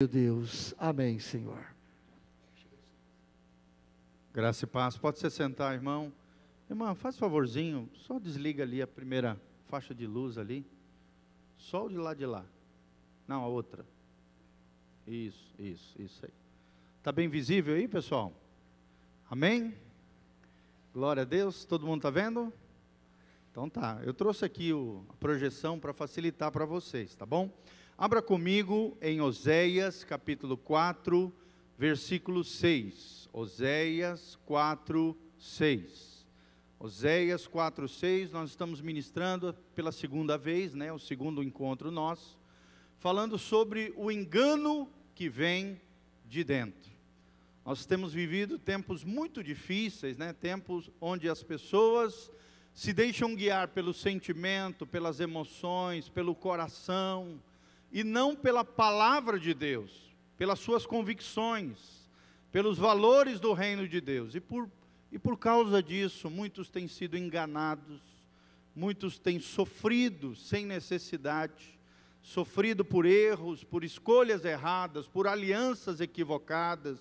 Meu Deus, amém, Senhor. Graça e paz. Pode se sentar, irmão. Irmã, faz um favorzinho, só desliga ali a primeira faixa de luz ali. Só o de lá de lá. Não, a outra. Isso aí. Está bem visível aí, pessoal? Amém? Glória a Deus. Todo mundo está vendo? Então tá. Eu trouxe aqui a projeção para facilitar para vocês, tá bom? Abra comigo em Oséias, capítulo 4, versículo 6. Oséias 4, 6. Oséias 4, 6, nós estamos ministrando pela segunda vez, né, o segundo encontro nosso, falando sobre o engano que vem de dentro. Nós temos vivido tempos muito difíceis, né, tempos onde as pessoas se deixam guiar pelo sentimento, pelas emoções, pelo coração, e não pela palavra de Deus, pelas suas convicções, pelos valores do reino de Deus. E por causa disso, muitos têm sido enganados, muitos têm sofrido sem necessidade, sofrido por erros, por escolhas erradas, por alianças equivocadas,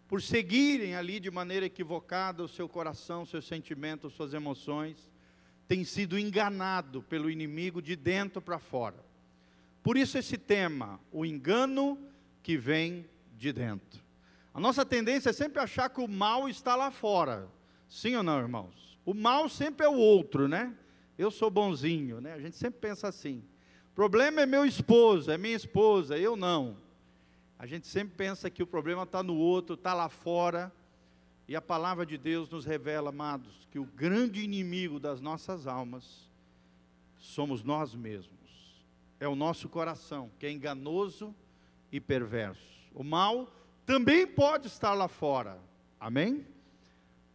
por seguirem ali de maneira equivocada o seu coração, seus sentimentos, suas emoções, tem sido enganado pelo inimigo de dentro para fora. Por isso esse tema, o engano que vem de dentro. A nossa tendência é sempre achar que o mal está lá fora. Sim ou não, irmãos? O mal sempre é o outro, né? Eu sou bonzinho, né? A gente sempre pensa assim. O problema é meu esposo, é minha esposa, eu não. A gente sempre pensa que o problema está no outro, está lá fora. E a palavra de Deus nos revela, amados, que o grande inimigo das nossas almas somos nós mesmos. É o nosso coração, que é enganoso e perverso. O mal também pode estar lá fora, amém?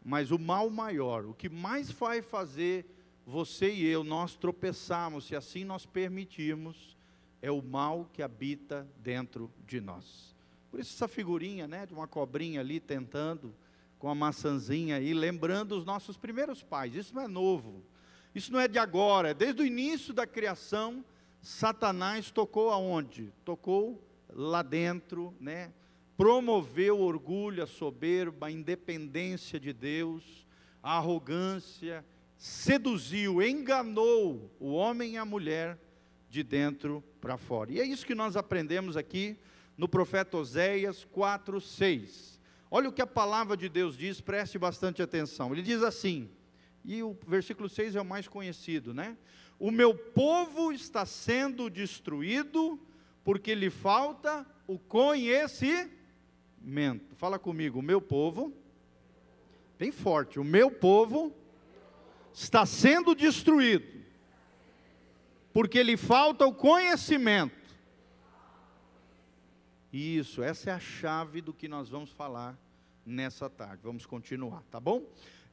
Mas o mal maior, o que mais vai fazer você e eu, nós tropeçarmos, se assim nós permitirmos, é o mal que habita dentro de nós. Por isso essa figurinha, né, de uma cobrinha ali tentando, com a maçãzinha aí, lembrando os nossos primeiros pais. Isso não é novo, isso não é de agora, é desde o início da criação. Satanás tocou aonde? Tocou lá dentro, né? Promoveu o orgulho, a soberba, a independência de Deus, a arrogância, seduziu, enganou o homem e a mulher de dentro para fora. E é isso que nós aprendemos aqui no profeta Oséias 4, 6. Olha o que a palavra de Deus diz, preste bastante atenção. Ele diz assim, e o versículo 6 é o mais conhecido, né? O meu povo está sendo destruído porque lhe falta o conhecimento. Fala comigo, o meu povo, bem forte, o meu povo está sendo destruído porque lhe falta o conhecimento. Isso, essa é a chave do que nós vamos falar nessa tarde. Vamos continuar, tá bom?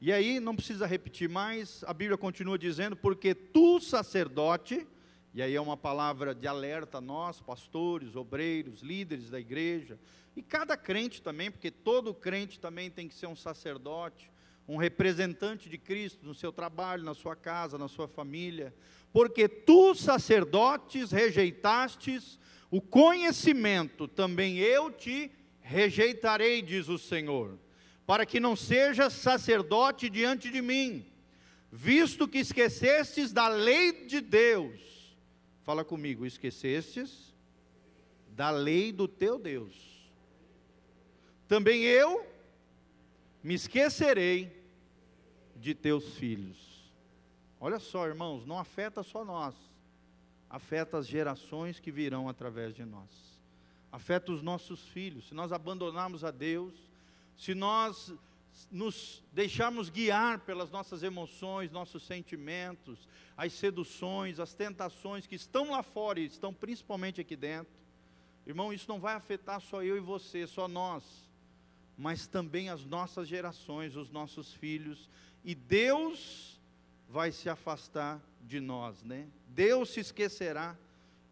E aí, não precisa repetir mais, a Bíblia continua dizendo, porque tu, sacerdote, e aí é uma palavra de alerta a nós, pastores, obreiros, líderes da igreja, e cada crente também, porque todo crente também tem que ser um sacerdote, um representante de Cristo no seu trabalho, na sua casa, na sua família, porque tu, sacerdotes, rejeitastes o conhecimento, também eu te rejeitarei, diz o Senhor, para que não sejas sacerdote diante de mim, visto que esquecestes da lei de Deus. Fala comigo, esquecestes da lei do teu Deus. Também eu me esquecerei de teus filhos. Olha só, irmãos, não afeta só nós, afeta as gerações que virão através de nós, afeta os nossos filhos. Se nós abandonarmos a Deus, se nós nos deixarmos guiar pelas nossas emoções, nossos sentimentos, as seduções, as tentações que estão lá fora e estão principalmente aqui dentro, irmão, isso não vai afetar só eu e você, só nós, mas também as nossas gerações, os nossos filhos, e Deus vai se afastar de nós, né? Deus se esquecerá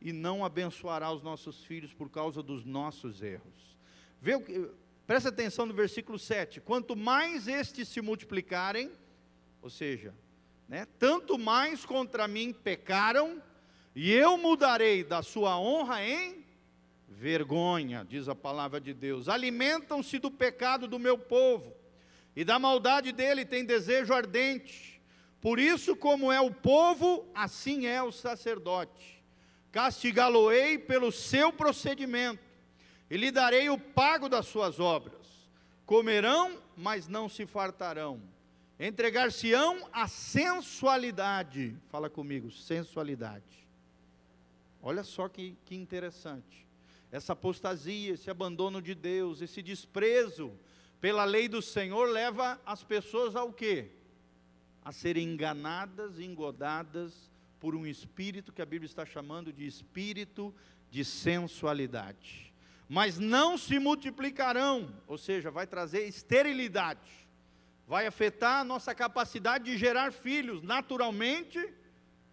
e não abençoará os nossos filhos por causa dos nossos erros. Vê o que... Presta atenção no versículo 7, quanto mais estes se multiplicarem, ou seja, né, tanto mais contra mim pecaram, e eu mudarei da sua honra em vergonha, diz a palavra de Deus. Alimentam-se do pecado do meu povo, e da maldade dele tem desejo ardente. Por isso, como é o povo, assim é o sacerdote. Castigá-lo-ei pelo seu procedimento, e lhe darei o pago das suas obras. Comerão, mas não se fartarão. Entregar-se-ão à sensualidade. Fala comigo, sensualidade. Olha só que interessante. Essa apostasia, esse abandono de Deus, esse desprezo pela lei do Senhor leva as pessoas ao quê? A serem enganadas, engodadas por um espírito que a Bíblia está chamando de espírito de sensualidade. Mas não se multiplicarão, ou seja, vai trazer esterilidade, vai afetar a nossa capacidade de gerar filhos naturalmente,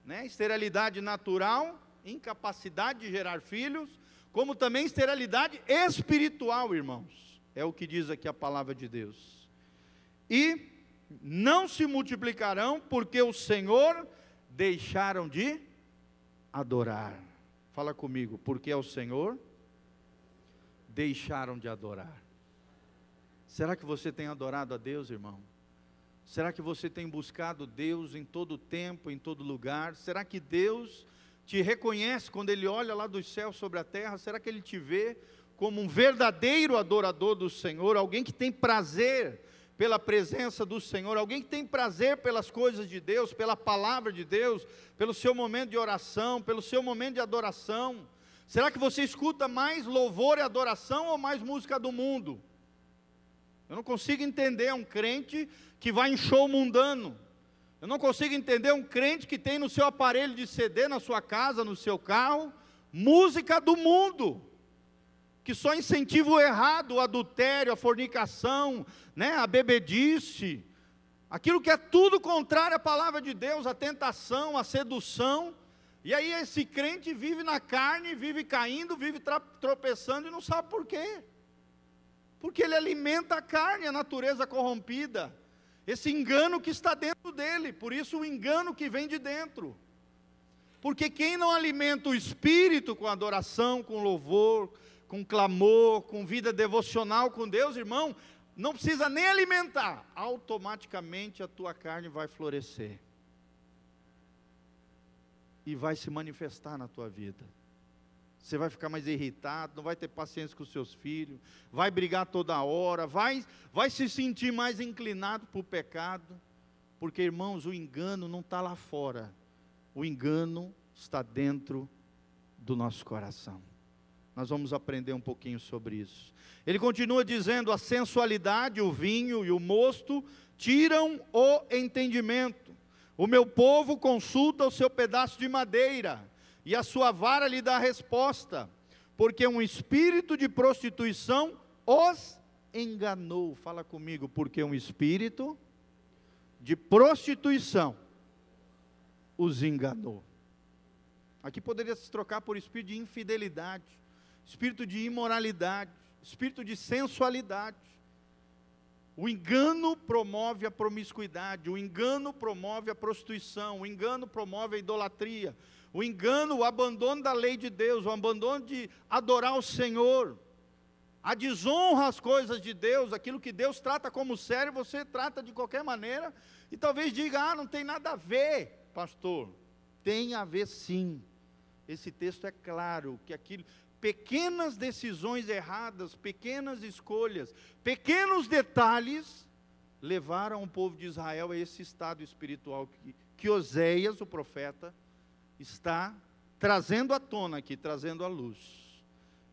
né? Esterilidade natural, incapacidade de gerar filhos, como também esterilidade espiritual, irmãos, é o que diz aqui a palavra de Deus. E não se multiplicarão, porque o Senhor deixaram de adorar. Fala comigo, porque o Senhor deixaram de adorar. Será que você tem adorado a Deus, irmão? Será que você tem buscado Deus em todo tempo, em todo lugar? Será que Deus te reconhece quando Ele olha lá dos céus sobre a terra? Será que Ele te vê como um verdadeiro adorador do Senhor? Alguém que tem prazer pela presença do Senhor, alguém que tem prazer pelas coisas de Deus, pela palavra de Deus, pelo seu momento de oração, pelo seu momento de adoração? Será que você escuta mais louvor e adoração ou mais música do mundo? Eu não consigo entender um crente que vai em show mundano. Eu não consigo entender um crente que tem no seu aparelho de CD, na sua casa, no seu carro, música do mundo, que só incentiva o errado, o adultério, a fornicação, né, a bebedice, aquilo que é tudo contrário à palavra de Deus, a tentação, a sedução. E aí esse crente vive na carne, vive caindo, vive tropeçando e não sabe por quê. Porque ele alimenta a carne, a natureza corrompida, esse engano que está dentro dele, por isso o engano que vem de dentro. Porque quem não alimenta o espírito com adoração, com louvor, com clamor, com vida devocional com Deus, irmão, não precisa nem alimentar, automaticamente a tua carne vai florescer. E vai se manifestar na tua vida. Você vai ficar mais irritado, não vai ter paciência com os seus filhos, vai brigar toda hora, vai se sentir mais inclinado para o pecado, porque, irmãos, o engano não está lá fora, o engano está dentro do nosso coração. Nós vamos aprender um pouquinho sobre isso. Ele continua dizendo: a sensualidade, o vinho e o mosto tiram o entendimento. O meu povo consulta o seu pedaço de madeira, e a sua vara lhe dá resposta, porque um espírito de prostituição os enganou. Fala comigo, porque um espírito de prostituição os enganou. Aqui poderia se trocar por espírito de infidelidade, espírito de imoralidade, espírito de sensualidade. O engano promove a promiscuidade, o engano promove a prostituição, o engano promove a idolatria, o engano, o abandono da lei de Deus, o abandono de adorar o Senhor, a desonra às coisas de Deus, aquilo que Deus trata como sério, você trata de qualquer maneira, e talvez diga: não tem nada a ver, pastor. Tem a ver sim. Esse texto é claro, que aquilo... pequenas decisões erradas, pequenas escolhas, pequenos detalhes, levaram o povo de Israel a esse estado espiritual que Oséias, o profeta, está trazendo à tona aqui, trazendo à luz.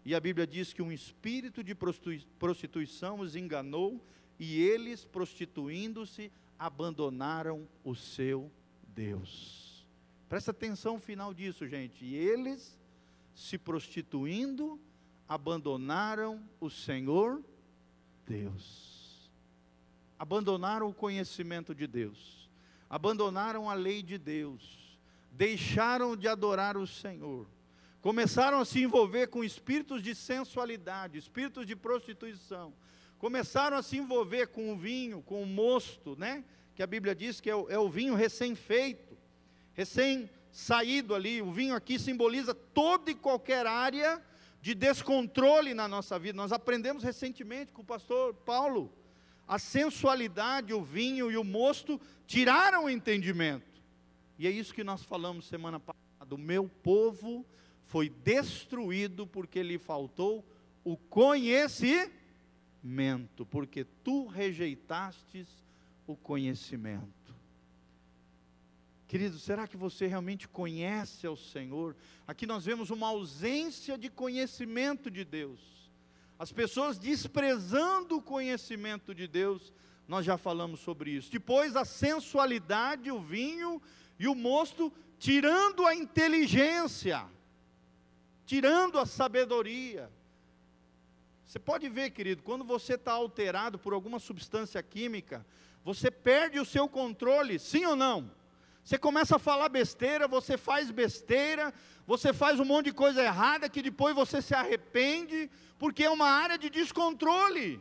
E a Bíblia diz que um espírito de prostituição os enganou, e eles, prostituindo-se, abandonaram o seu Deus. Presta atenção no final disso, gente. E eles, se prostituindo, abandonaram o Senhor Deus, abandonaram o conhecimento de Deus, abandonaram a lei de Deus, deixaram de adorar o Senhor, começaram a se envolver com espíritos de sensualidade, espíritos de prostituição, começaram a se envolver com o vinho, com o mosto, né? Que a Bíblia diz que é o vinho recém-feito, recém-saído ali. O vinho aqui simboliza toda e qualquer área de descontrole na nossa vida. Nós aprendemos recentemente com o pastor Paulo, a sensualidade, o vinho e o mosto tiraram o entendimento. E é isso que nós falamos semana passada. O meu povo foi destruído porque lhe faltou o conhecimento, porque tu rejeitastes o conhecimento. Querido, será que você realmente conhece ao Senhor? Aqui nós vemos uma ausência de conhecimento de Deus. As pessoas desprezando o conhecimento de Deus, nós já falamos sobre isso. Depois a sensualidade, o vinho e o mosto, tirando a inteligência, tirando a sabedoria. Você pode ver, querido, quando você está alterado por alguma substância química, você perde o seu controle, sim ou não? Você começa a falar besteira, você faz um monte de coisa errada, que depois você se arrepende, porque é uma área de descontrole.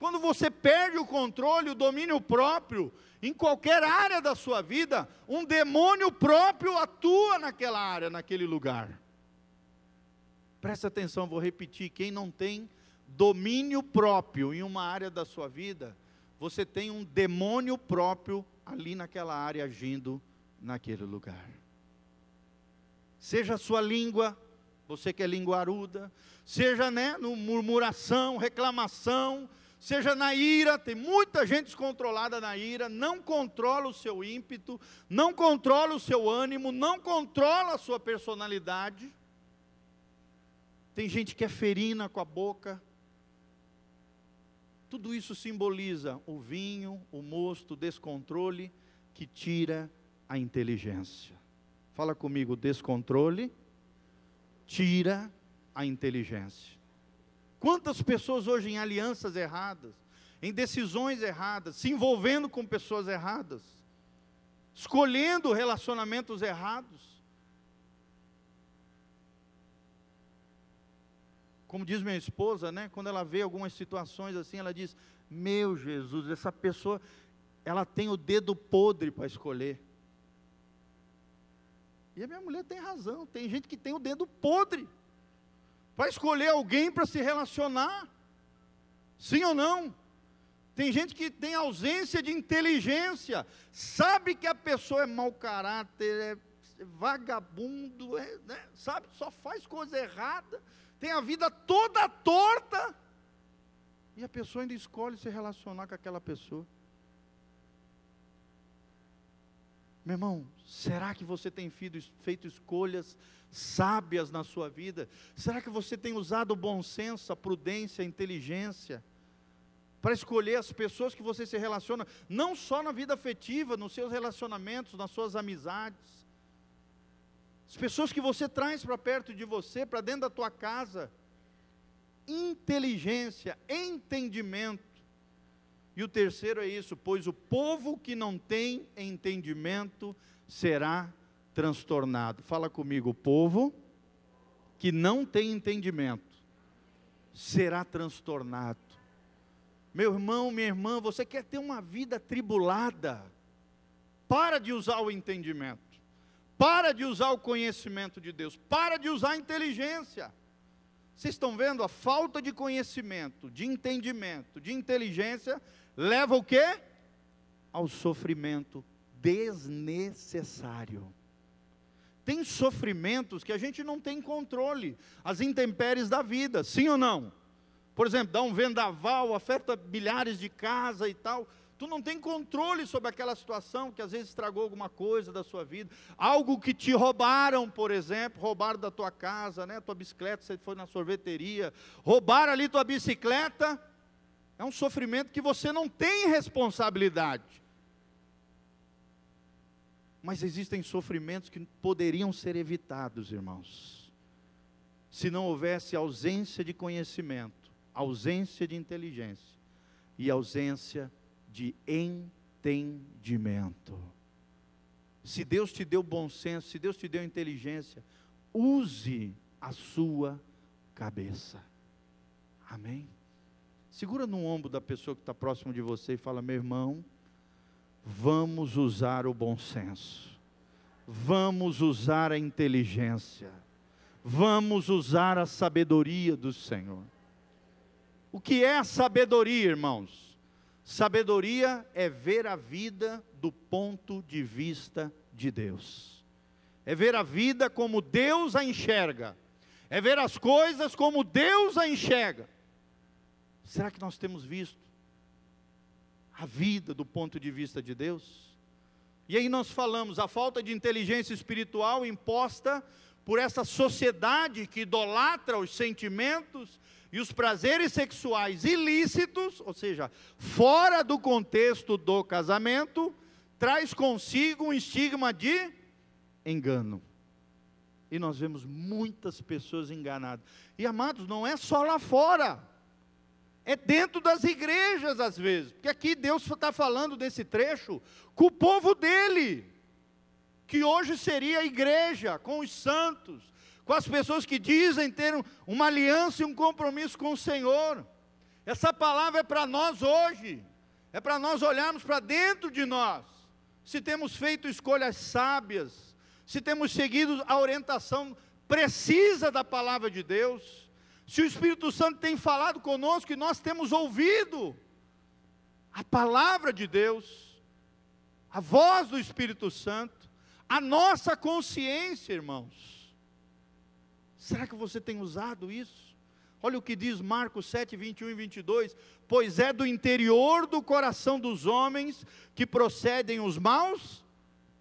Quando você perde o controle, o domínio próprio, em qualquer área da sua vida, um demônio próprio atua naquela área, naquele lugar. Presta atenção, vou repetir, quem não tem domínio próprio em uma área da sua vida, você tem um demônio próprio ali naquela área, agindo naquele lugar. Seja a sua língua, você que é linguaruda, seja no murmuração, reclamação, seja na ira, tem muita gente descontrolada na ira, não controla o seu ímpeto, não controla o seu ânimo, não controla a sua personalidade. Tem gente que é ferina com a boca. Tudo isso simboliza o vinho, o mosto, o descontrole, que tira a inteligência. Fala comigo, descontrole, tira a inteligência. Quantas pessoas hoje em alianças erradas, em decisões erradas, se envolvendo com pessoas erradas, escolhendo relacionamentos errados. Como diz minha esposa, quando ela vê algumas situações assim, ela diz: meu Jesus, essa pessoa, ela tem o dedo podre para escolher. E a minha mulher tem razão, tem gente que tem o dedo podre para escolher alguém para se relacionar. Sim ou não? Tem gente que tem ausência de inteligência, sabe que a pessoa é mau caráter, é vagabundo, sabe, só faz coisa errada, tem a vida toda torta, e a pessoa ainda escolhe se relacionar com aquela pessoa. Meu irmão, será que você tem feito escolhas sábias na sua vida? Será que você tem usado o bom senso, a prudência, a inteligência, para escolher as pessoas que você se relaciona, não só na vida afetiva, nos seus relacionamentos, nas suas amizades, as pessoas que você traz para perto de você, para dentro da tua casa? Inteligência, entendimento. E o terceiro é isso: pois o povo que não tem entendimento será transtornado. Fala comigo, o povo que não tem entendimento será transtornado. Meu irmão, minha irmã, você quer ter uma vida atribulada? Para de usar o entendimento. Para de usar o conhecimento de Deus, para de usar a inteligência. Vocês estão vendo? A falta de conhecimento, de entendimento, de inteligência, leva o quê? Ao sofrimento desnecessário. Tem sofrimentos que a gente não tem controle, as intempéries da vida, sim ou não? Por exemplo, dá um vendaval, afeta milhares de casas e tal. Tu não tem controle sobre aquela situação que às vezes estragou alguma coisa da sua vida. Algo que te roubaram, por exemplo, roubaram da tua casa, tua bicicleta, você foi na sorveteria, roubaram ali tua bicicleta. É um sofrimento que você não tem responsabilidade. Mas existem sofrimentos que poderiam ser evitados, irmãos, se não houvesse ausência de conhecimento, ausência de inteligência e ausência de entendimento. Se Deus te deu bom senso, se Deus te deu inteligência, use a sua cabeça. Amém? Segura no ombro da pessoa que está próximo de você e fala: meu irmão, vamos usar o bom senso, vamos usar a inteligência, vamos usar a sabedoria do Senhor. O que é a sabedoria, irmãos? Sabedoria é ver a vida do ponto de vista de Deus. É ver a vida como Deus a enxerga. É ver as coisas como Deus a enxerga. Será que nós temos visto a vida do ponto de vista de Deus? E aí nós falamos, a falta de inteligência espiritual imposta por essa sociedade que idolatra os sentimentos e os prazeres sexuais ilícitos, ou seja, fora do contexto do casamento, traz consigo um estigma de engano. E nós vemos muitas pessoas enganadas. E amados, não é só lá fora, é dentro das igrejas às vezes, porque aqui Deus está falando desse trecho com o povo dele, que hoje seria a igreja, com os santos, com as pessoas que dizem ter uma aliança e um compromisso com o Senhor. Essa palavra é para nós hoje, é para nós olharmos para dentro de nós, se temos feito escolhas sábias, se temos seguido a orientação precisa da palavra de Deus, se o Espírito Santo tem falado conosco e nós temos ouvido a palavra de Deus, a voz do Espírito Santo, a nossa consciência, irmãos. Será que você tem usado isso? Olha o que diz Marcos 7, 21 e 22. Pois é do interior do coração dos homens que procedem os maus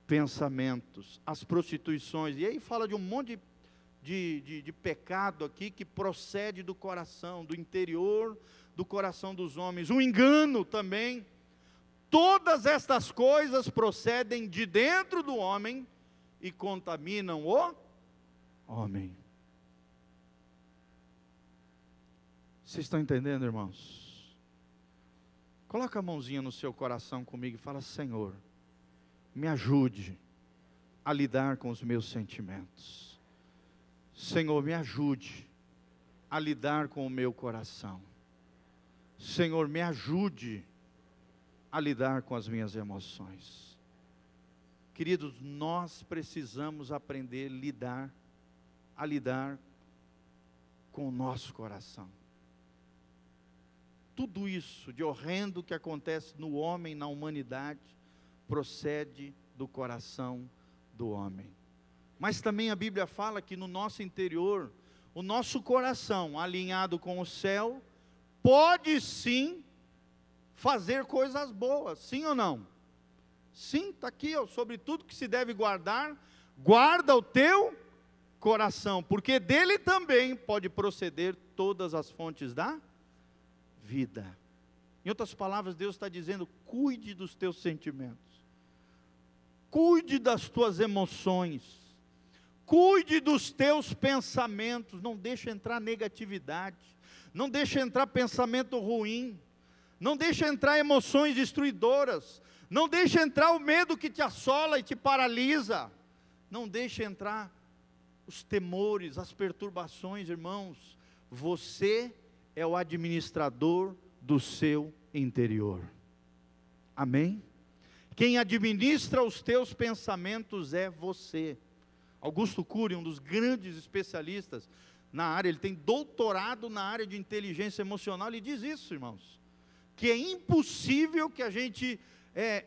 pensamentos, as prostituições. E aí fala de um monte de pecado aqui que procede do coração, do interior do coração dos homens. O engano também. Todas estas coisas procedem de dentro do homem e contaminam o homem. Vocês estão entendendo, irmãos? Coloca a mãozinha no seu coração comigo e fala: Senhor, me ajude a lidar com os meus sentimentos. Senhor, me ajude a lidar com o meu coração. Senhor, me ajude a lidar com as minhas emoções. Queridos, nós precisamos aprender a lidar com o nosso coração. Tudo isso de horrendo que acontece no homem, na humanidade, procede do coração do homem. Mas também a Bíblia fala que no nosso interior, o nosso coração alinhado com o céu, pode sim fazer coisas boas, sim ou não? Sim, está aqui, ó, sobre tudo que se deve guardar, guarda o teu coração, porque dele também pode proceder todas as fontes da vida. Em outras palavras, Deus está dizendo: cuide dos teus sentimentos, cuide das tuas emoções, cuide dos teus pensamentos, não deixe entrar negatividade, não deixe entrar pensamento ruim, não deixe entrar emoções destruidoras, não deixe entrar o medo que te assola e te paralisa, não deixe entrar os temores, as perturbações, irmãos. Você é o administrador do seu interior. Amém? Quem administra os teus pensamentos é você. Augusto Cury, um dos grandes especialistas na área, ele tem doutorado na área de inteligência emocional, ele diz isso, irmãos, que é impossível que a gente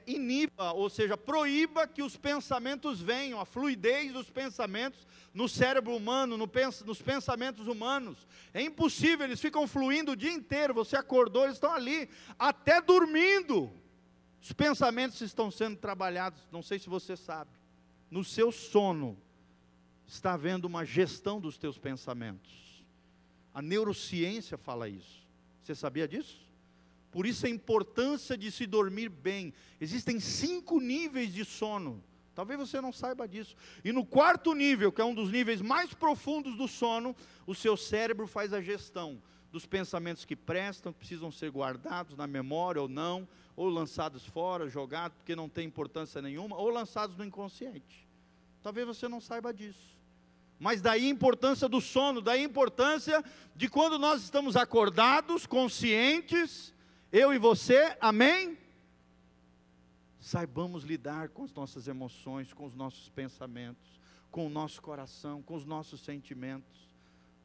iniba, ou seja, proíba que os pensamentos venham, a fluidez dos pensamentos no cérebro humano, nos pensamentos humanos. É impossível, eles ficam fluindo o dia inteiro. Você acordou, eles estão ali, até dormindo. Os pensamentos estão sendo trabalhados, não sei se você sabe. No seu sono, está havendo uma gestão dos teus pensamentos. A neurociência fala isso. Você sabia disso? Por isso a importância de se dormir bem. Existem 5 níveis de sono. Talvez você não saiba disso. E no 4º nível, que é um dos níveis mais profundos do sono, o seu cérebro faz a gestão dos pensamentos que prestam, que precisam ser guardados na memória ou não, ou lançados fora, jogados, porque não tem importância nenhuma, ou lançados no inconsciente. Talvez você não saiba disso. Mas daí a importância do sono, daí a importância de quando nós estamos acordados, conscientes, eu e você, amém? Saibamos lidar com as nossas emoções, com os nossos pensamentos, com o nosso coração, com os nossos sentimentos,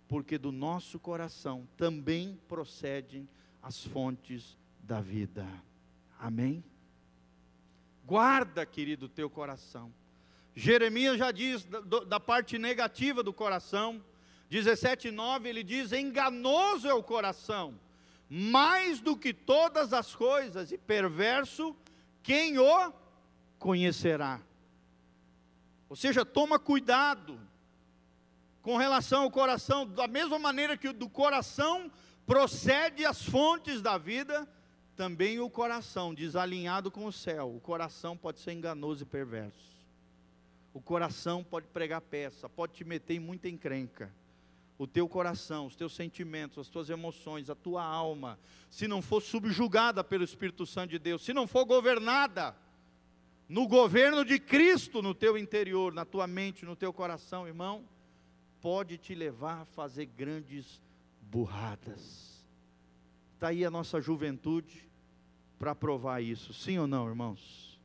porque do nosso coração também procedem as fontes da vida. Amém? Guarda, querido, o teu coração. Jeremias já diz da parte negativa do coração, 17:9, ele diz: enganoso é o coração, mais do que todas as coisas, e perverso, quem o conhecerá? Ou seja, toma cuidado com relação ao coração, da mesma maneira que do coração procede as fontes da vida, também o coração, desalinhado com o céu, o coração pode ser enganoso e perverso. O coração pode pregar peça, pode te meter em muita encrenca. O teu coração, os teus sentimentos, as tuas emoções, a tua alma, se não for subjugada pelo Espírito Santo de Deus, se não for governada no governo de Cristo no teu interior, na tua mente, no teu coração, irmão, pode te levar a fazer grandes burradas. Está aí a nossa juventude para provar isso, sim ou não, irmãos?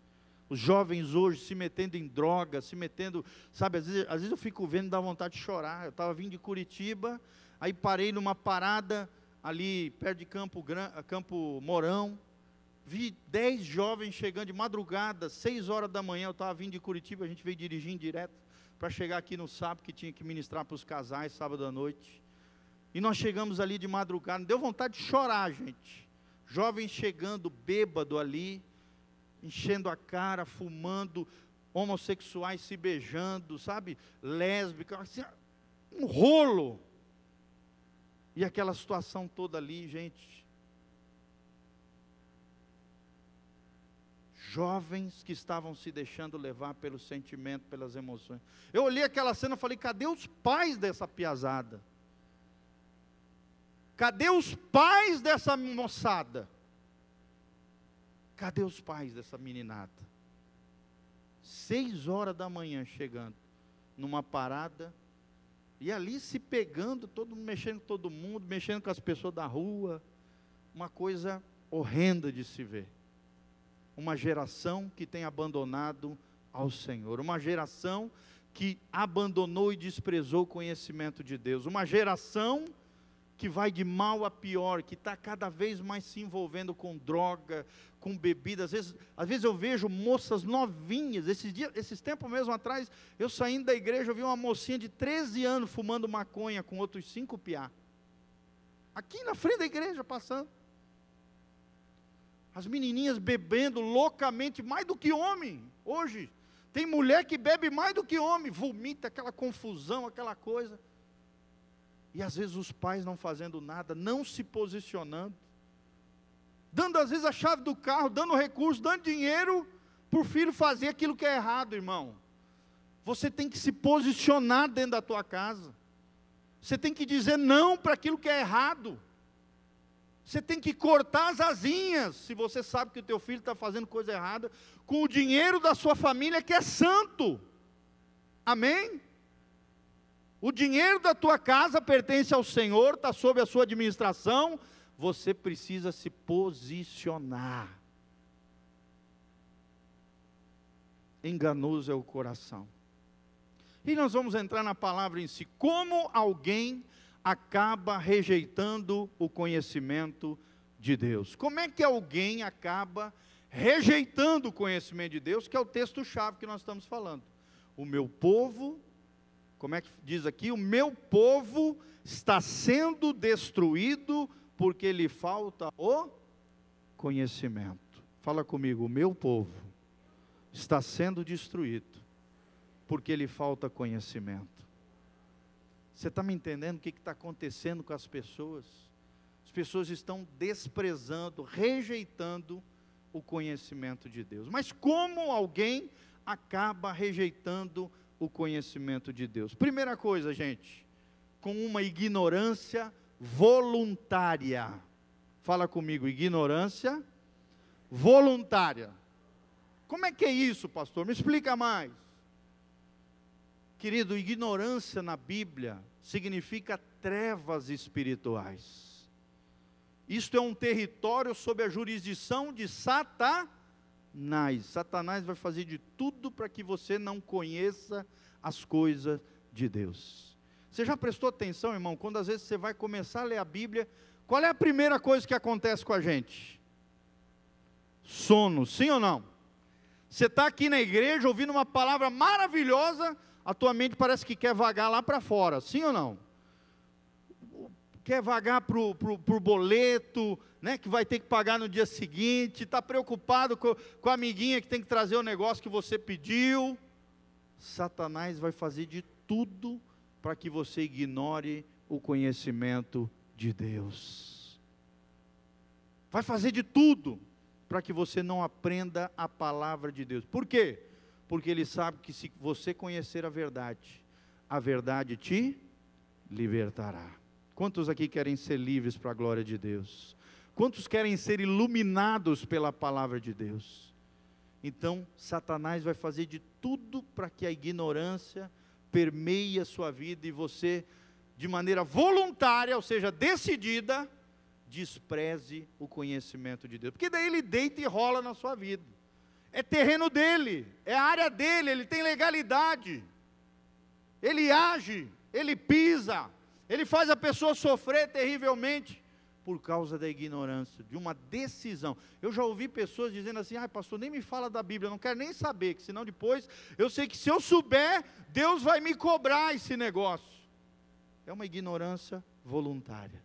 Os jovens hoje se metendo em droga, se metendo, sabe, às vezes eu fico vendo e dá vontade de chorar. Eu estava vindo de Curitiba, aí parei numa parada ali perto de Campo Mourão, vi 10 jovens chegando de madrugada, 6 horas da manhã, eu estava vindo de Curitiba, a gente veio dirigindo direto, para chegar aqui no sábado, que tinha que ministrar para os casais, sábado à noite, e nós chegamos ali de madrugada, deu vontade de chorar, gente, jovens chegando bêbado ali, enchendo a cara, fumando, homossexuais se beijando, sabe, lésbica, assim, um rolo, e aquela situação toda ali, gente, jovens que estavam se deixando levar pelo sentimento, pelas emoções. Eu olhei aquela cena e falei: cadê os pais dessa piazada? Cadê os pais dessa moçada? Cadê os pais dessa meninada? 6 horas da manhã chegando, numa parada, e ali se pegando, todo mundo mexendo com todo mundo, mexendo com as pessoas da rua, uma coisa horrenda de se ver. Uma geração que tem abandonado ao Senhor, uma geração que abandonou e desprezou o conhecimento de Deus, uma geração que vai de mal a pior, que está cada vez mais se envolvendo com droga, com bebida. Às vezes eu vejo moças novinhas, esses tempos mesmo atrás, eu saindo da igreja, eu vi uma mocinha de 13 anos fumando maconha com outros 5 piá, aqui na frente da igreja passando, as menininhas bebendo loucamente, mais do que homem, hoje, tem mulher que bebe mais do que homem, vomita, aquela confusão, aquela coisa, e às vezes os pais não fazendo nada, não se posicionando, dando às vezes a chave do carro, dando recurso, dando dinheiro, para o filho fazer aquilo que é errado, irmão. Você tem que se posicionar dentro da tua casa, você tem que dizer não para aquilo que é errado, você tem que cortar as asinhas, se você sabe que o teu filho está fazendo coisa errada, com o dinheiro da sua família que é santo, amém? O dinheiro da tua casa pertence ao Senhor, está sob a sua administração, você precisa se posicionar. Enganoso é o coração. E nós vamos entrar na palavra em si. Como alguém acaba rejeitando o conhecimento de Deus? Como é que alguém acaba rejeitando o conhecimento de Deus, que é o texto-chave que nós estamos falando? O meu povo, como é que diz aqui? O meu povo está sendo destruído porque lhe falta o conhecimento. Fala comigo, o meu povo está sendo destruído porque lhe falta conhecimento. Você está me entendendo o que está acontecendo com as pessoas? As pessoas estão desprezando, rejeitando o conhecimento de Deus. Mas como alguém acaba rejeitando o conhecimento de Deus? Primeira coisa, gente, com uma ignorância voluntária. Fala comigo, ignorância voluntária. Como é que é isso, pastor? Me explica mais. Querido, ignorância na Bíblia significa trevas espirituais. Isto é um território sob a jurisdição de Satanás. Satanás vai fazer de tudo para que você não conheça as coisas de Deus. Você já prestou atenção, irmão, quando às vezes você vai começar a ler a Bíblia, qual é a primeira coisa que acontece com a gente? Sono, sim ou não? Você está aqui na igreja ouvindo uma palavra maravilhosa, a tua mente parece que quer vagar lá para fora, sim ou não? Quer vagar para o boleto, né, que vai ter que pagar no dia seguinte, está preocupado com a amiguinha que tem que trazer o negócio que você pediu. Satanás vai fazer de tudo para que você ignore o conhecimento de Deus. Vai fazer de tudo para que você não aprenda a palavra de Deus. Por quê? Porque ele sabe que se você conhecer a verdade te libertará. Quantos aqui querem ser livres para a glória de Deus? Quantos querem ser iluminados pela palavra de Deus? Então, Satanás vai fazer de tudo para que a ignorância permeie a sua vida e você, de maneira voluntária, ou seja, decidida, despreze o conhecimento de Deus. Porque daí ele deita e rola na sua vida. É terreno dele, é a área dele, ele tem legalidade. Ele age, ele pisa, ele faz a pessoa sofrer terrivelmente por causa da ignorância, de uma decisão. Eu já ouvi pessoas dizendo assim: ai pastor, nem me fala da Bíblia, eu não quero nem saber, que senão depois eu sei que se eu souber, Deus vai me cobrar esse negócio. É uma ignorância voluntária.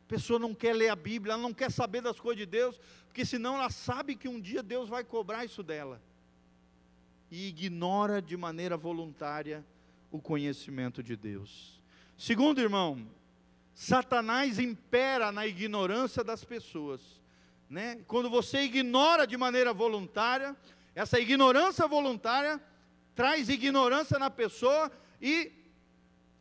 A pessoa não quer ler a Bíblia, ela não quer saber das coisas de Deus, porque senão ela sabe que um dia Deus vai cobrar isso dela. E ignora de maneira voluntária o conhecimento de Deus. Segundo, irmão, Satanás impera na ignorância das pessoas, né? Quando você ignora de maneira voluntária, essa ignorância voluntária traz ignorância na pessoa e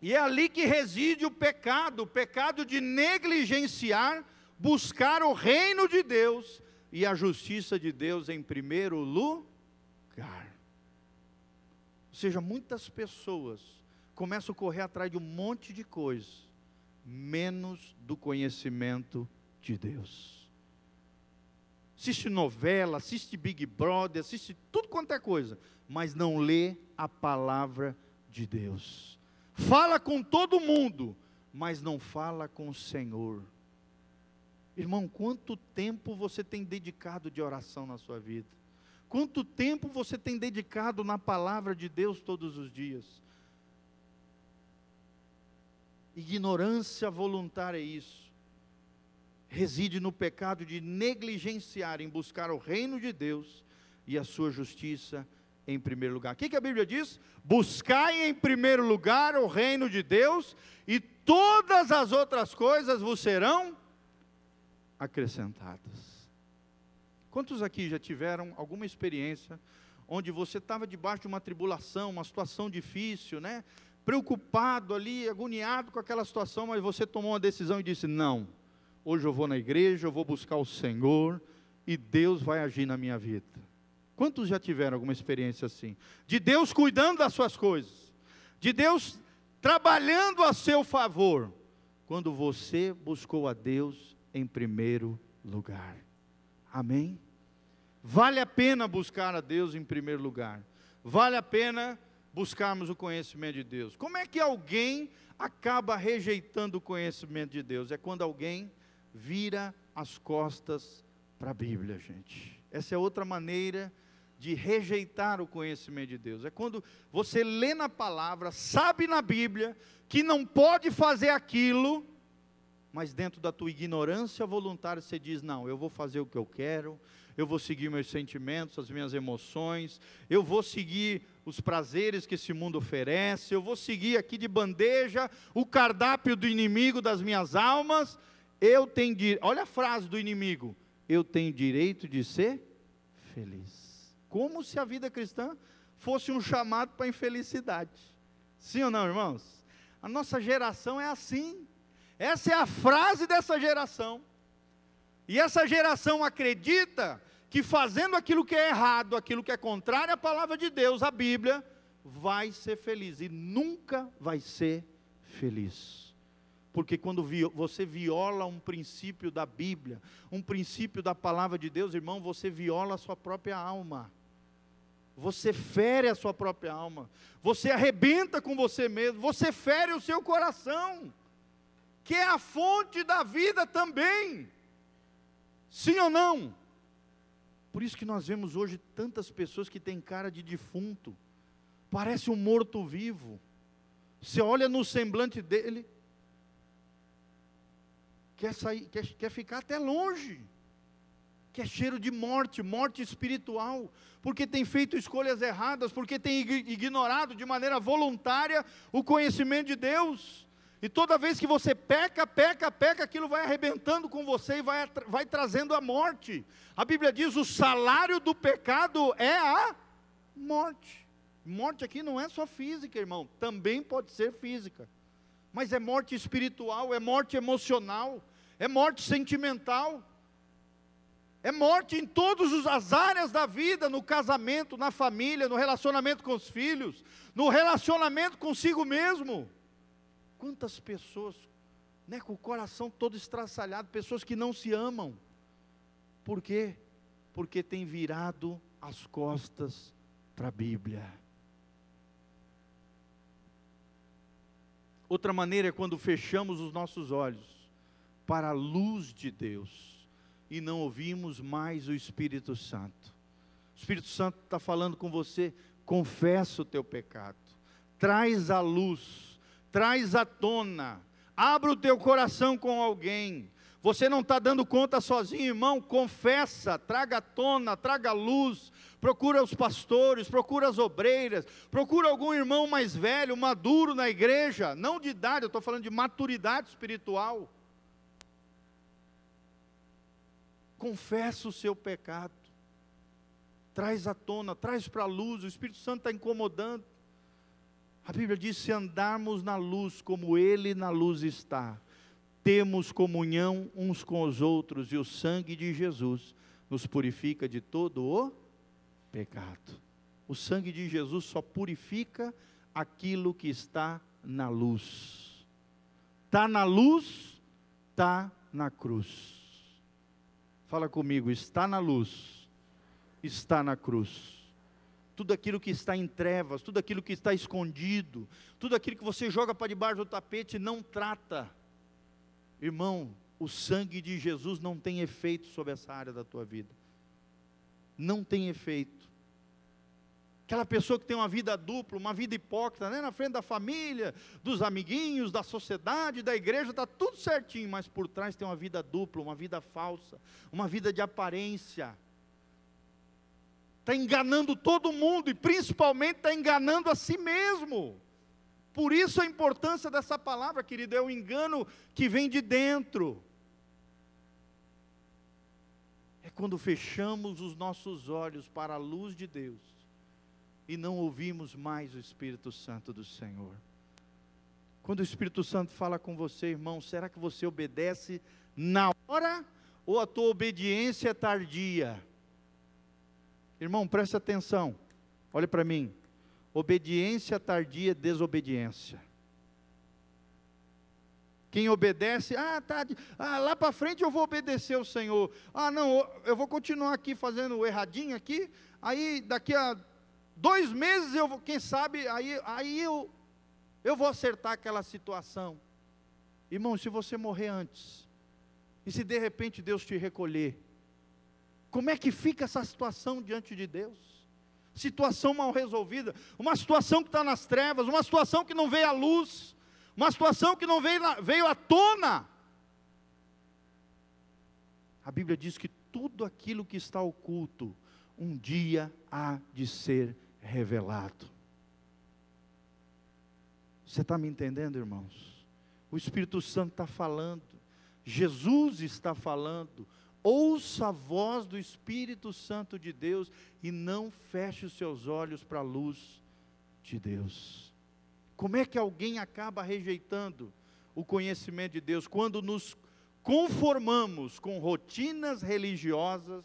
é ali que reside o pecado de negligenciar, buscar o reino de Deus e a justiça de Deus em primeiro lugar. Ou seja, muitas pessoas começam a correr atrás de um monte de coisas, menos do conhecimento de Deus. Assiste novela, assiste Big Brother, assiste tudo quanto é coisa, mas não lê a palavra de Deus. Fala com todo mundo, mas não fala com o Senhor. Irmão, quanto tempo você tem dedicado de oração na sua vida? Quanto tempo você tem dedicado na palavra de Deus todos os dias? Ignorância voluntária é isso. Reside no pecado de negligenciar em buscar o reino de Deus e a sua justiça em primeiro lugar. O que a Bíblia diz? Buscai em primeiro lugar o reino de Deus e todas as outras coisas vos serão acrescentadas. Quantos aqui já tiveram alguma experiência onde você estava debaixo de uma tribulação, uma situação difícil, né? Preocupado ali, agoniado com aquela situação, mas você tomou uma decisão e disse: não, hoje eu vou na igreja, eu vou buscar o Senhor e Deus vai agir na minha vida. Quantos já tiveram alguma experiência assim? De Deus cuidando das suas coisas, de Deus trabalhando a seu favor, quando você buscou a Deus em primeiro lugar. Amém? Vale a pena buscar a Deus em primeiro lugar. Vale a pena buscarmos o conhecimento de Deus. Como é que alguém acaba rejeitando o conhecimento de Deus? É quando alguém vira as costas para a Bíblia, gente. Essa é outra maneira de rejeitar o conhecimento de Deus. É quando você lê na palavra, sabe na Bíblia, que não pode fazer aquilo, mas dentro da tua ignorância voluntária você diz: não, eu vou fazer o que eu quero, eu vou seguir meus sentimentos, as minhas emoções, eu vou seguir os prazeres que esse mundo oferece, eu vou seguir aqui de bandeja o cardápio do inimigo das minhas almas. Olha a frase do inimigo: eu tenho direito de ser feliz. Como se a vida cristã fosse um chamado para a infelicidade. Sim ou não, irmãos? A nossa geração é assim. Essa é a frase dessa geração. E essa geração acredita que fazendo aquilo que é errado, aquilo que é contrário à palavra de Deus, a Bíblia, vai ser feliz. E nunca vai ser feliz. Porque quando você viola um princípio da Bíblia, um princípio da palavra de Deus, irmão, você viola a sua própria alma. você fere a sua própria alma, você arrebenta com você mesmo, você fere o seu coração, que é a fonte da vida também. Sim ou não? Por isso que nós vemos hoje tantas pessoas que têm cara de defunto, parece um morto-vivo. Você olha no semblante dele, quer sair, quer ficar até longe, que é cheiro de morte, morte espiritual, porque tem feito escolhas erradas, porque tem ignorado de maneira voluntária o conhecimento de Deus. E toda vez que você peca, aquilo vai arrebentando com você e vai trazendo a morte. A Bíblia diz: o salário do pecado é a morte. Morte aqui não é só física, irmão, também pode ser física, mas é morte espiritual, é morte emocional, é morte sentimental, é morte em todas as áreas da vida, no casamento, na família, no relacionamento com os filhos, no relacionamento consigo mesmo. Quantas pessoas, né, com o coração todo estraçalhado, pessoas que não se amam. Por quê? Porque tem virado as costas para a Bíblia. Outra maneira é quando fechamos os nossos olhos para a luz de Deus e não ouvimos mais o Espírito Santo. O Espírito Santo está falando com você: confessa o teu pecado, traz à luz, traz à tona, abra o teu coração com alguém. Você não está dando conta sozinho, irmão, confessa, traga à tona, traga à luz, procura os pastores, procura as obreiras, procura algum irmão mais velho, maduro na igreja, não de idade, eu estou falando de maturidade espiritual. Confessa o seu pecado, traz à tona, traz para a luz. O Espírito Santo está incomodando. A Bíblia diz: se andarmos na luz como Ele na luz está, temos comunhão uns com os outros, e o sangue de Jesus nos purifica de todo o pecado. O sangue de Jesus só purifica aquilo que está na luz. Está na luz, está na cruz. Fala comigo: está na luz, está na cruz. Tudo aquilo que está em trevas, tudo aquilo que está escondido, tudo aquilo que você joga para debaixo do tapete, não trata. Irmão, o sangue de Jesus não tem efeito sobre essa área da tua vida. Não tem efeito. Aquela pessoa que tem uma vida dupla, uma vida hipócrita, né? Na frente da família, dos amiguinhos, da sociedade, da igreja, está tudo certinho, mas por trás tem uma vida dupla, uma vida falsa, uma vida de aparência. Está enganando todo mundo e principalmente está enganando a si mesmo. Por isso a importância dessa palavra, querido, é o engano que vem de dentro. É quando fechamos os nossos olhos para a luz de Deus e não ouvimos mais o Espírito Santo do Senhor. Quando o Espírito Santo fala com você, irmão, será que você obedece na hora ou a tua obediência é tardia? Irmão, preste atenção, olha para mim. Obediência tardia é desobediência. Quem obedece, lá para frente eu vou obedecer ao Senhor. Não, eu vou continuar aqui fazendo o erradinho aqui, aí daqui a 2 meses eu vou, quem sabe, aí eu vou acertar aquela situação. Irmão, se você morrer antes, e se de repente Deus te recolher, como é que fica essa situação diante de Deus? Situação mal resolvida, uma situação que está nas trevas, uma situação que não veio à luz, uma situação que não veio à tona. A Bíblia diz que tudo aquilo que está oculto, um dia há de ser revelado. Você está me entendendo, irmãos? O Espírito Santo está falando, Jesus está falando. Ouça a voz do Espírito Santo de Deus e não feche os seus olhos para a luz de Deus. Como é que alguém acaba rejeitando o conhecimento de Deus? Quando nos conformamos com rotinas religiosas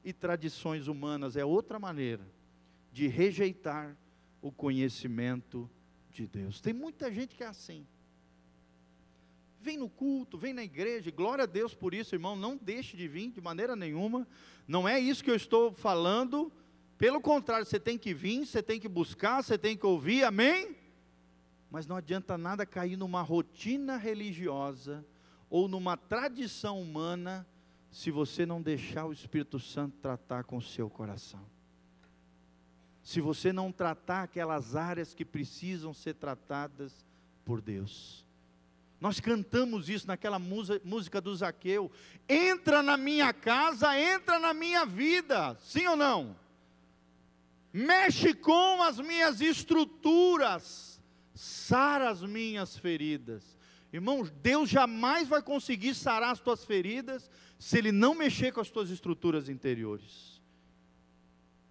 e tradições humanas. É outra maneira de rejeitar o conhecimento de Deus. Tem muita gente que é assim. Vem no culto, vem na igreja, glória a Deus por isso, irmão, não deixe de vir de maneira nenhuma, não é isso que eu estou falando, Pelo contrário, você tem que vir, você tem que buscar, você tem que ouvir, amém? Mas não adianta nada cair numa rotina religiosa ou numa tradição humana, se você não deixar o Espírito Santo tratar com o seu coração. Se você não tratar aquelas áreas que precisam ser tratadas por Deus. Nós cantamos isso naquela música do Zaqueu: entra na minha casa, entra na minha vida, sim ou não? Mexe com as minhas estruturas, sara as minhas feridas. Irmãos, Deus jamais vai conseguir sarar as tuas feridas, se Ele não mexer com as tuas estruturas interiores.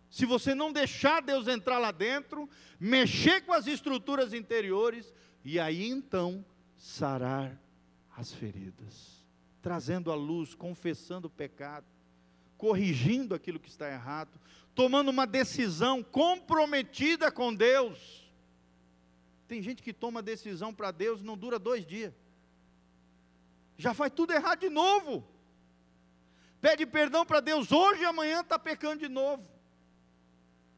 Se você não deixar Deus entrar lá dentro, mexer com as estruturas interiores, e aí então, sarar as feridas, trazendo à luz, confessando o pecado, corrigindo aquilo que está errado, tomando uma decisão comprometida com Deus. Tem gente que toma decisão para Deus e não dura 2 dias, já faz tudo errado de novo, pede perdão para Deus hoje e amanhã está pecando de novo,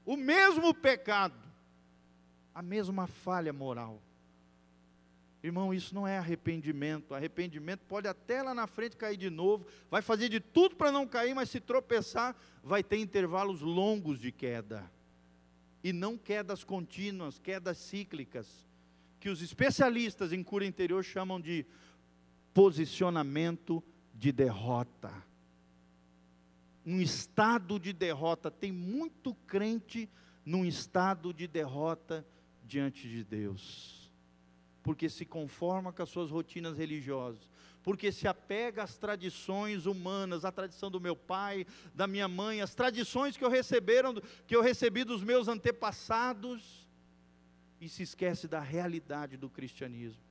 o mesmo pecado, a mesma falha moral. Irmão, isso não é arrependimento. Arrependimento pode até lá na frente cair de novo, vai fazer de tudo para não cair, mas se tropeçar, vai ter intervalos longos de queda, e não quedas contínuas, quedas cíclicas, que os especialistas em cura interior chamam de posicionamento de derrota. Um estado de derrota. Tem muito crente num estado de derrota diante de Deus, porque se conforma com as suas rotinas religiosas, porque se apega às tradições humanas, à tradição do meu pai, da minha mãe, as tradições que eu recebi dos meus antepassados, e se esquece da realidade do cristianismo,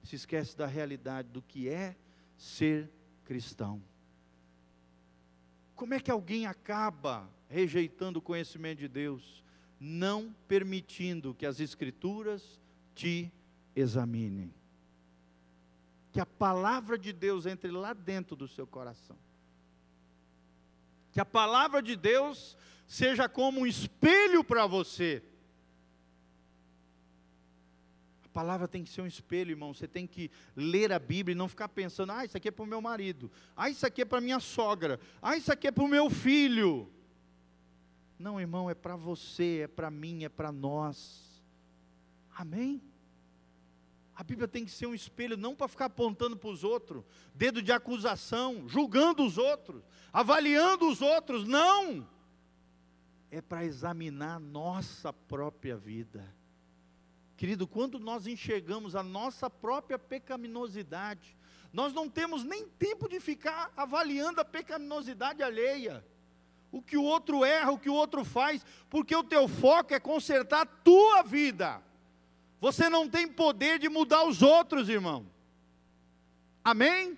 se esquece da realidade do que é ser cristão. Como é que alguém acaba rejeitando o conhecimento de Deus? Não permitindo que as Escrituras te examinem. Que a palavra de Deus entre lá dentro do seu coração. Que a palavra de Deus seja como um espelho para você. A palavra tem que ser um espelho, irmão. Você tem que ler a Bíblia e não ficar pensando: isso aqui é para o meu marido, isso aqui é para a minha sogra, isso aqui é para o meu filho. Não, irmão, é para você, é para mim, é para nós. Amém? A Bíblia tem que ser um espelho, não para ficar apontando para os outros, dedo de acusação, julgando os outros, avaliando os outros, não. É para examinar a nossa própria vida. Querido, quando nós enxergamos a nossa própria pecaminosidade, nós não temos nem tempo de ficar avaliando a pecaminosidade alheia, o que o outro erra, o que o outro faz, porque o teu foco é consertar a tua vida. Você não tem poder de mudar os outros, irmão. Amém?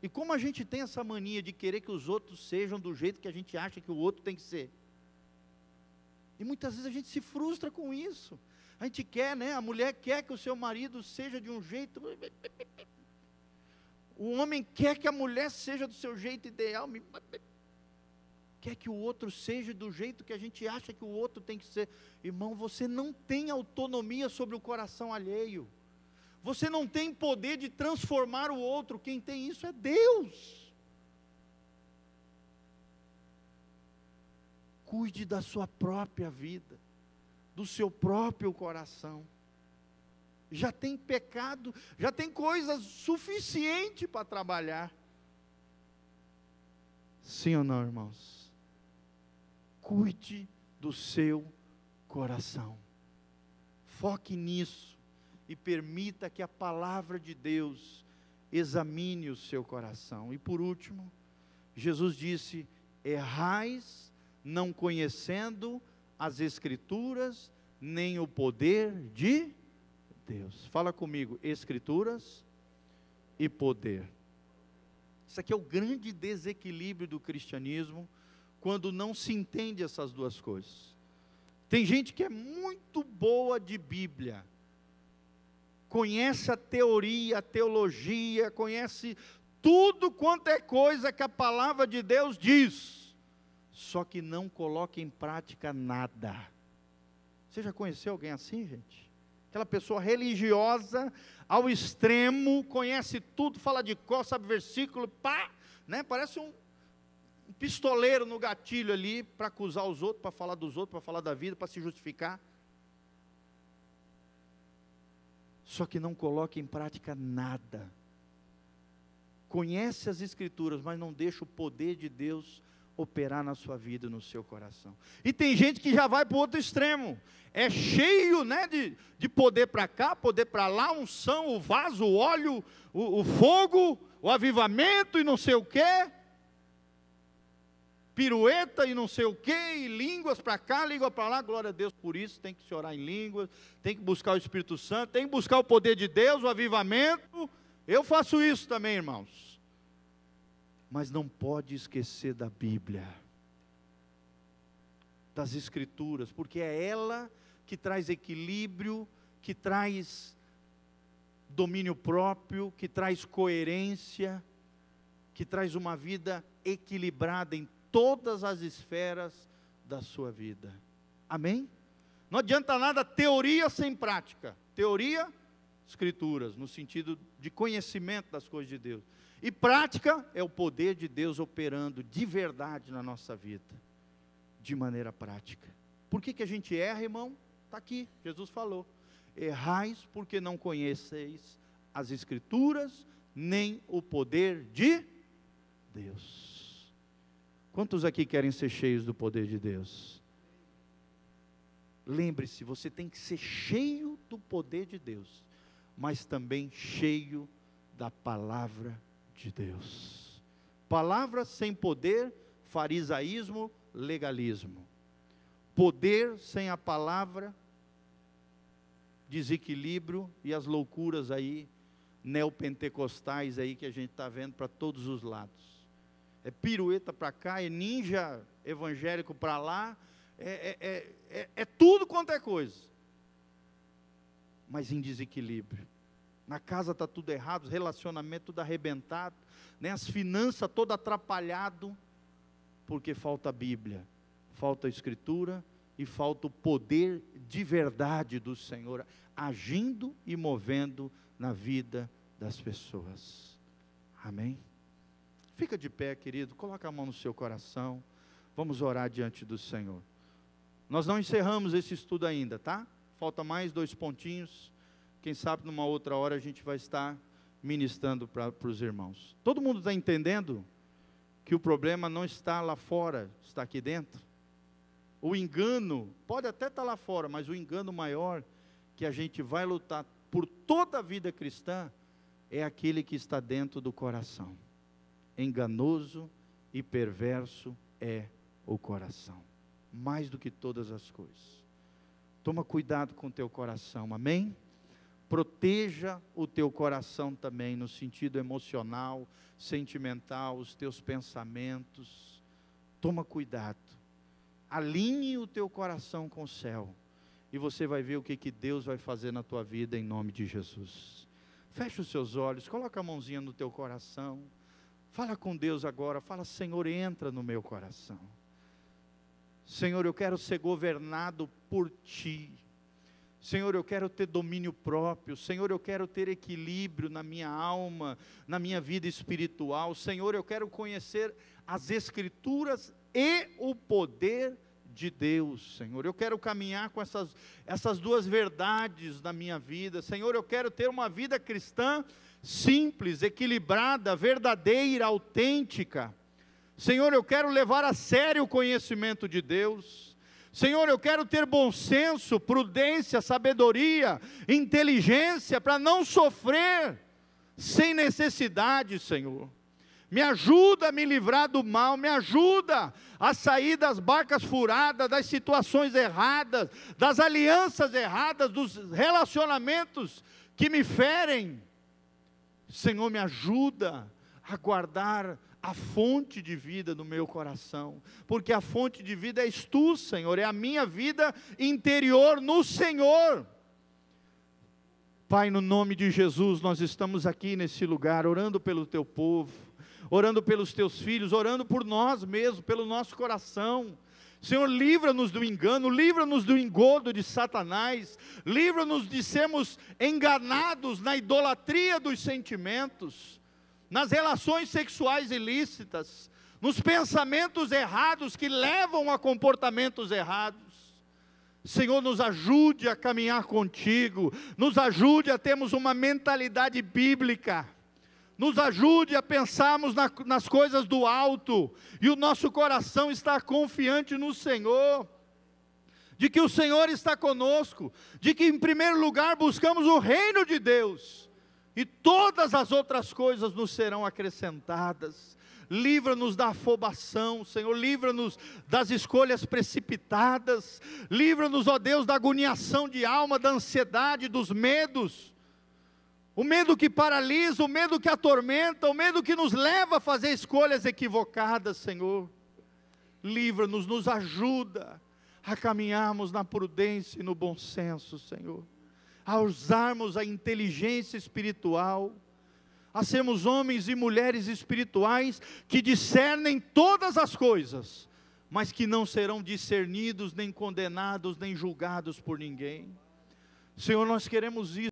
E como a gente tem essa mania de querer que os outros sejam do jeito que a gente acha que o outro tem que ser, e muitas vezes a gente se frustra com isso. A gente quer, né? A mulher quer que o seu marido seja de um jeito, o homem quer que a mulher seja do seu jeito ideal, quer que o outro seja do jeito que a gente acha que o outro tem que ser. Irmão, você não tem autonomia sobre o coração alheio, você não tem poder de transformar o outro. Quem tem isso é Deus. Cuide da sua própria vida, do seu próprio coração. Já tem pecado, já tem coisas suficiente para trabalhar. Sim ou não, irmãos? Cuide do seu coração. Foque nisso e permita que a palavra de Deus examine o seu coração. E por último, Jesus disse: errais não conhecendo as Escrituras, nem o poder de Deus. Fala comigo: Escrituras e poder. Isso aqui é o grande desequilíbrio do cristianismo, quando não se entende essas duas coisas. Tem gente que é muito boa de Bíblia, conhece a teoria, a teologia, conhece tudo quanto é coisa que a palavra de Deus diz, só que não coloca em prática nada. Você já conheceu alguém assim, gente? Aquela pessoa religiosa ao extremo, conhece tudo, fala de cor, sabe versículo, pá, né? Parece um pistoleiro no gatilho ali, para acusar os outros, para falar dos outros, para falar da vida, para se justificar. Só que não coloca em prática nada. Conhece as Escrituras, mas não deixa o poder de Deus operar na sua vida, no seu coração. E tem gente que já vai para o outro extremo, é cheio, né, de poder para cá, poder para lá, unção, o vaso, o óleo, o fogo, o avivamento e não sei o quê, pirueta e não sei o quê, e línguas para cá, língua para lá, glória a Deus por isso, tem que se orar em línguas, tem que buscar o Espírito Santo, tem que buscar o poder de Deus, o avivamento. Eu faço isso também, irmãos. Mas não pode esquecer da Bíblia, das Escrituras, porque é ela que traz equilíbrio, que traz domínio próprio, que traz coerência, que traz uma vida equilibrada em todas as esferas da sua vida. Amém? Não adianta nada teoria sem prática. Teoria, Escrituras, no sentido de conhecimento das coisas de Deus. E prática é o poder de Deus operando de verdade na nossa vida, de maneira prática. Por que a gente erra, irmão? Está aqui, Jesus falou: errais porque não conheceis as Escrituras, nem o poder de Deus. Quantos aqui querem ser cheios do poder de Deus? Lembre-se, você tem que ser cheio do poder de Deus, mas também cheio da palavra de Deus. Palavra sem poder, farisaísmo, legalismo. Poder sem a palavra, desequilíbrio e as loucuras aí, neopentecostais aí que a gente está vendo para todos os lados. É pirueta para cá, é ninja evangélico para lá, é tudo quanto é coisa, mas em desequilíbrio. Na casa está tudo errado, os relacionamentos tudo arrebentado, né? As finanças todo atrapalhado, porque falta a Bíblia, falta a Escritura e falta o poder de verdade do Senhor, agindo e movendo na vida das pessoas. Amém? Fica de pé, querido, coloca a mão no seu coração, vamos orar diante do Senhor. Nós não encerramos esse estudo ainda, tá? Falta mais 2 pontinhos. Quem sabe numa outra hora a gente vai estar ministrando para os irmãos. Todo mundo está entendendo que o problema não está lá fora, está aqui dentro? O engano pode até estar lá fora, mas o engano maior que a gente vai lutar por toda a vida cristã é aquele que está dentro do coração. Enganoso e perverso é o coração, mais do que todas as coisas. Toma cuidado com o teu coração, amém? Proteja o teu coração também, no sentido emocional, sentimental, os teus pensamentos. Toma cuidado. Alinhe o teu coração com o céu. E você vai ver o que Deus vai fazer na tua vida, em nome de Jesus. Feche os seus olhos, coloca a mãozinha no teu coração. Fala com Deus agora, fala: Senhor, entra no meu coração. Senhor, eu quero ser governado por Ti. Senhor, eu quero ter domínio próprio. Senhor, eu quero ter equilíbrio na minha alma, na minha vida espiritual. Senhor, eu quero conhecer as Escrituras e o poder de Deus. Senhor, eu quero caminhar com essas 2 verdades na minha vida. Senhor, eu quero ter uma vida cristã simples, equilibrada, verdadeira, autêntica. Senhor, eu quero levar a sério o conhecimento de Deus. Senhor, eu quero ter bom senso, prudência, sabedoria, inteligência, para não sofrer sem necessidade, Senhor. Me ajuda a me livrar do mal, me ajuda a sair das barcas furadas, das situações erradas, das alianças erradas, dos relacionamentos que me ferem. Senhor, me ajuda a guardar a fonte de vida no meu coração, porque a fonte de vida és Tu, Senhor, é a minha vida interior no Senhor. Pai, no nome de Jesus, nós estamos aqui nesse lugar, orando pelo Teu povo, orando pelos teus filhos, orando por nós mesmos, pelo nosso coração. Senhor, livra-nos do engano, livra-nos do engodo de Satanás, livra-nos de sermos enganados na idolatria dos sentimentos, nas relações sexuais ilícitas, nos pensamentos errados que levam a comportamentos errados. Senhor, nos ajude a caminhar contigo, nos ajude a termos uma mentalidade bíblica, nos ajude a pensarmos nas coisas do alto, e o nosso coração está confiante no Senhor, de que o Senhor está conosco, de que em primeiro lugar buscamos o reino de Deus, e todas as outras coisas nos serão acrescentadas. Livra-nos da afobação, Senhor, livra-nos das escolhas precipitadas, livra-nos, ó Deus, da agoniação de alma, da ansiedade, dos medos, o medo que paralisa, o medo que atormenta, o medo que nos leva a fazer escolhas equivocadas, Senhor. Livra-nos, nos ajuda a caminharmos na prudência e no bom senso, Senhor, a usarmos a inteligência espiritual, a sermos homens e mulheres espirituais que discernem todas as coisas, mas que não serão discernidos, nem condenados, nem julgados por ninguém. Senhor, nós queremos isso.